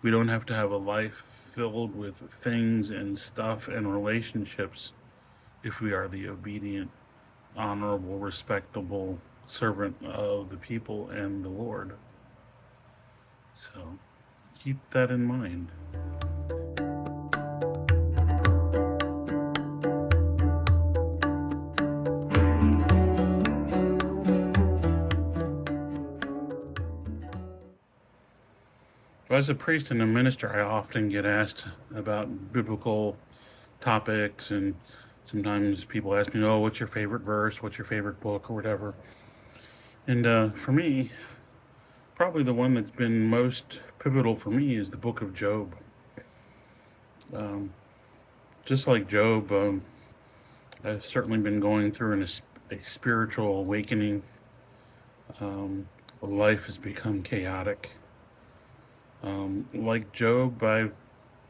We don't have to have a life filled with things and stuff and relationships if we are the obedient, honorable, respectable servant of the people and the Lord. So keep that in mind. As a priest and a minister, I often get asked about biblical topics, and sometimes people ask me, "Oh, what's your favorite verse? What's your favorite book, or whatever?" And for me, probably the one that's been most pivotal for me is the book of Job. Um, just like Job, I've certainly been going through a spiritual awakening. Um, Life has become chaotic. Like Job, I've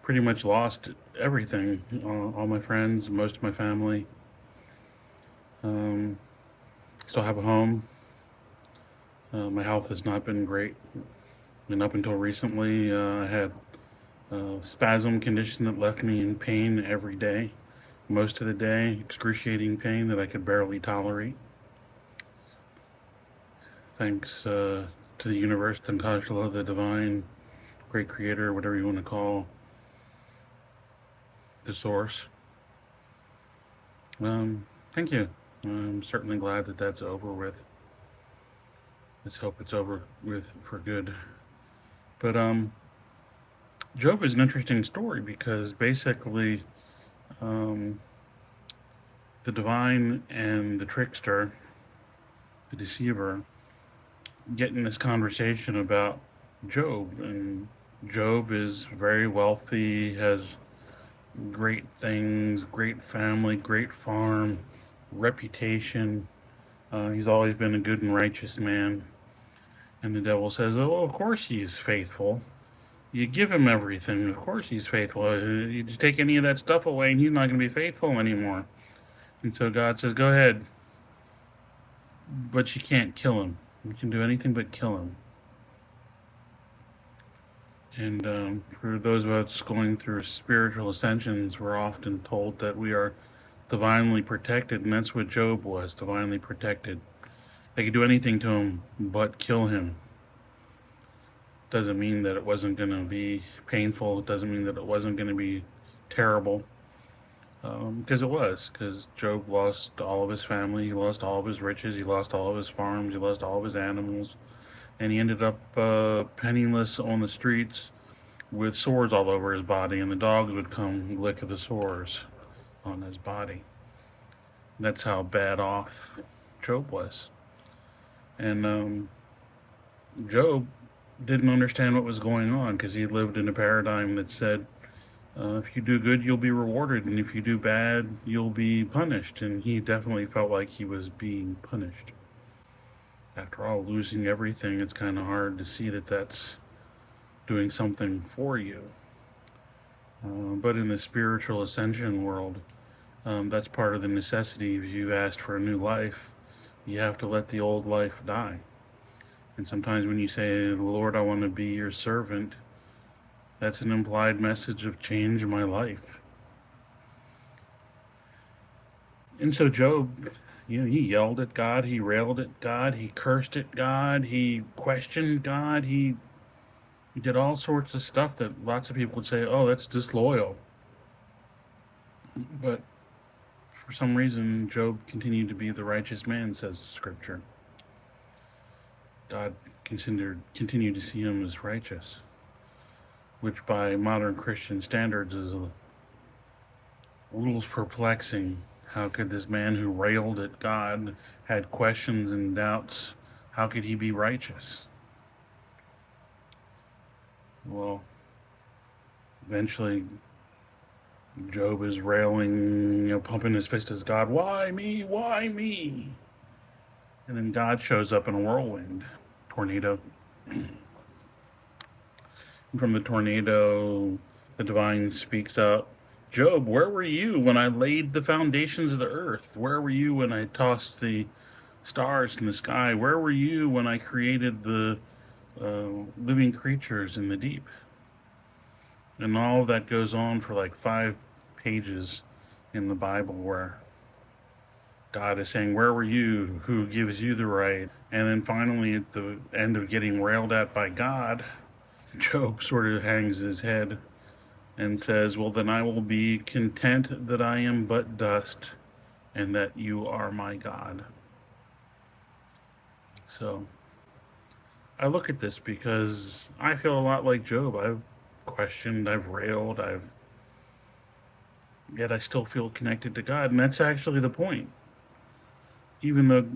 pretty much lost everything, all my friends, most of my family. Um, Still have a home. My health has not been great. And up until recently, I had a spasm condition that left me in pain every day, most of the day, excruciating pain that I could barely tolerate. Thanks to the universe, Tankashla, the divine, great creator, whatever you want to call the source. Thank you. I'm certainly glad that that's over with. Let's hope it's over with for good. But Job is an interesting story because basically um, the divine and the trickster, the deceiver, get in this conversation about Job. And Job is very wealthy, has great things, great family, great farm, reputation. He's always been a good and righteous man. And the devil says, "Oh, of course he's faithful. You give him everything. Of course he's faithful. You just take any of that stuff away and he's not going to be faithful anymore." And so God says, "Go ahead, but you can't kill him. You can do anything but kill him." And for those of us going through spiritual ascensions, we're often told that we are divinely protected, and that's what Job was, divinely protected. They could do anything to him but kill him. Doesn't mean that it wasn't going to be painful. It doesn't mean that it wasn't going to be terrible. Because it was. Because Job lost all of his family. He lost all of his riches. He lost all of his farms. He lost all of his animals. And he ended up penniless on the streets with sores all over his body. And the dogs would come lick the sores on his body. That's how bad off Job was. And Job didn't understand what was going on because he lived in a paradigm that said, if you do good, you'll be rewarded, and if you do bad, you'll be punished. And he definitely felt like he was being punished. After all, losing everything, it's kind of hard to see that that's doing something for you. But in the spiritual ascension world, that's part of the necessity. If you've asked for a new life, you have to let the old life die. And sometimes when you say, "Lord, I want to be your servant," that's an implied message of change my life. And so Job, he yelled at God, he railed at God, he cursed at God, he questioned God, he did all sorts of stuff that lots of people would say, "Oh, that's disloyal." But for some reason, Job continued to be the righteous man, says Scripture. God continued to see him as righteous, which by modern Christian standards is a little perplexing. How could this man who railed at God, had questions and doubts, how could he be righteous? Well, eventually Job is railing, pumping his fist at God, "Why me? Why me?" And then God shows up in a whirlwind, tornado. And from the tornado, the divine speaks out, "Job, where were you when I laid the foundations of the earth? Where were you when I tossed the stars in the sky? Where were you when I created the living creatures in the deep?" And all of that goes on for like 5 pages in the Bible, where God is saying, where were you? Who gives you the right? And then finally, at the end of getting railed at by God, Job sort of hangs his head and says, well, then I will be content that I am but dust and that you are my God. So I look at this because I feel a lot like Job. I've questioned, I've railed, yet I still feel connected to God. And that's actually the point. Even though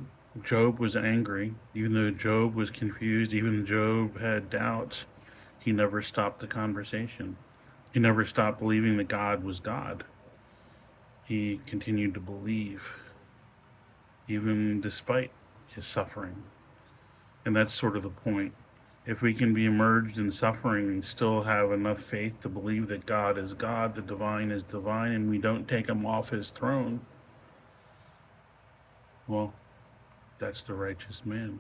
Job was angry, even though Job was confused, even though Job had doubts, he never stopped the conversation. He never stopped believing that God was God. He continued to believe, even despite his suffering. And that's sort of the point. If we can be immersed in suffering and still have enough faith to believe that God is God, the divine is divine, and we don't take him off his throne, well, that's the righteous man.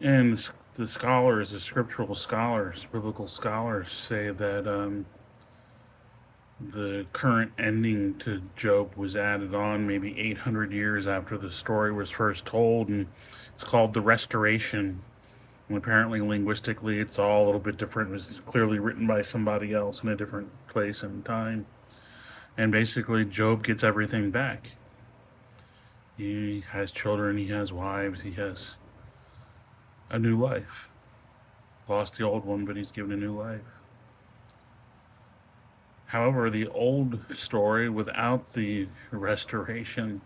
And the scholars, the scriptural scholars, biblical scholars say that the current ending to Job was added on maybe 800 years after the story was first told, and it's called the Restoration. And apparently, linguistically, it's all a little bit different. It was clearly written by somebody else in a different place and time. And basically, Job gets everything back. He has children, he has wives, he has a new life. Lost the old one, but he's given a new life. However, the old story, without the restoration,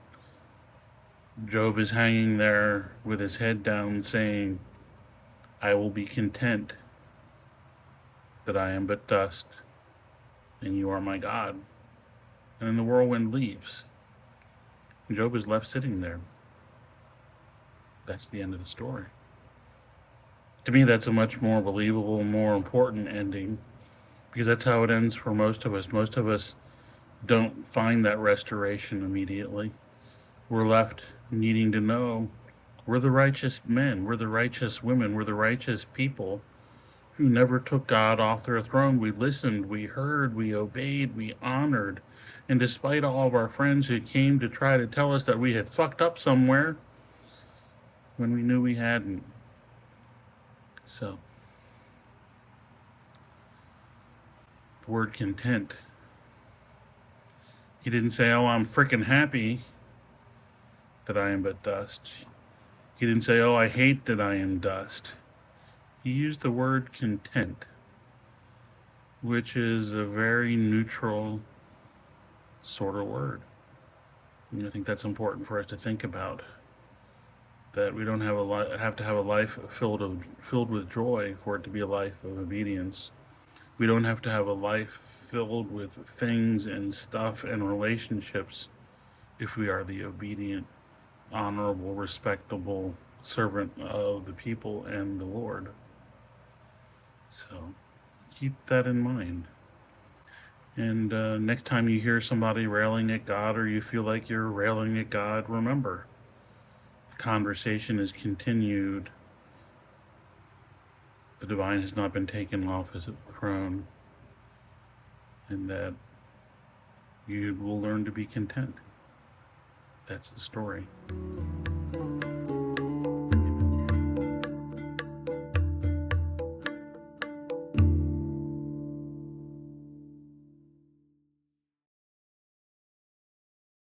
Job is hanging there with his head down saying, I will be content that I am but dust, and you are my God. And then the whirlwind leaves. Job is left sitting there. That's the end of the story. To me, that's a much more believable, more important ending, because that's how it ends for most of us. Most of us don't find that restoration immediately. We're left needing to know we're the righteous men, we're the righteous women, we're the righteous people who never took God off their throne. We listened, we heard, we obeyed, we honored. And despite all of our friends who came to try to tell us that we had fucked up somewhere, when we knew we hadn't. So, the word content. He didn't say, oh, I'm frickin' happy that I am but dust. He didn't say, oh, I hate that I am dust. He used the word content, which is a very neutral sort of word. And I think that's important for us to think about. That we don't have to have a life filled with joy for it to be a life of obedience. We don't have to have a life filled with things and stuff and relationships if we are the obedient, honorable, respectable servant of the people and the Lord. So keep that in mind. And next time you hear somebody railing at God, or you feel like you're railing at God, remember, the conversation is continued. The divine has not been taken off his throne, and that you will learn to be content. That's the story.